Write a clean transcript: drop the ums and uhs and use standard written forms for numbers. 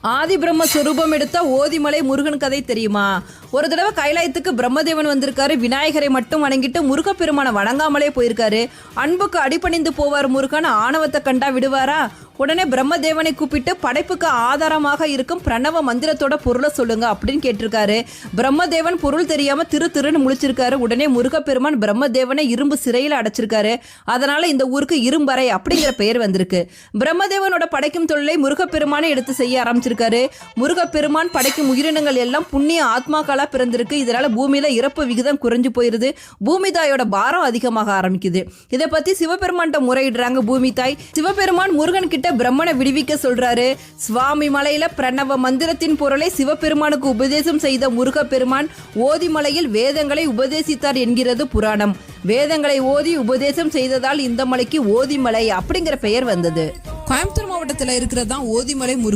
ஆதி பிரம்ம சொரூபம் எடுத்த ஓதிமலை முருகன் கதை தெரியுமா? ஒரு தடவை கைலாயத்துக்கு பிரம்மதேவன் வந்திருக்காரு. விநாயகரை மட்டும் வணங்கிட்டு முருகப்பெருமான வணங்காமலே போயிருக்காரு. அன்புக்கு அடிபணிந்து போவார் முருகன். ஆணவத்தை கண்டா விடுவாரா? உடனே பிரம்மதேவனை கூப்பிட்டு படைப்புக்கு ஆதாரமாக இருக்கும் பிரணவ மந்திரத்தோட பொருளை சொல்லுங்க அப்படின்னு கேட்டிருக்காரு. பிரம்மதேவன் பொருள் தெரியாம திருன்னு முழிச்சிருக்காரு. உடனே முருகப்பெருமான் பிரம்மதேவனை இரும்பு சிறையில் அடைச்சிருக்காரு. அதனால இந்த ஊருக்கு இரும்பறை அப்படிங்கிற பெயர் வந்திருக்கு. பிரம்மதேவனோட படைக்கும் தொழிலை முருகப்பெருமானை எடுத்து செய்ய ஆரம்பிச்சிருக்காரு. முருகப்பெருமான் படைக்கும் உயிரினங்கள் எல்லாம் புண்ணிய ஆத்மாக்களா பிறந்திருக்கு. இதனால பூமியில இறப்பு விகிதம் குறைஞ்சு போயிருது. பூமி தாயோட பாரம் அதிகமாக ஆரம்பிக்குது. இதை பத்தி சிவபெருமான்கிட்ட முறையிடுறாங்க பூமி தாய். சிவபெருமான் முருகன் கிட்ட பிரம்மனை விடுவிக்க சொல்றாரு. சுவாமி மலையில பிரணவ மந்திரத்தின் பொருளை சிவபெருமானுக்கு உபதேசம் செய்த முருகப்பெருமான் ஓதிமலையில் வேதங்களை உபதேசித்தார் என்கிறது புராணம். வேதங்களை ஓதி உபதேசம் செய்ததால் இந்த மலைக்கு ஓதிமலை அப்படிங்கிற பெயர் வந்தது. கோயம்புத்தூர் மாவட்டத்தில் இருக்கிறதான் ஓதிமலை முருகன்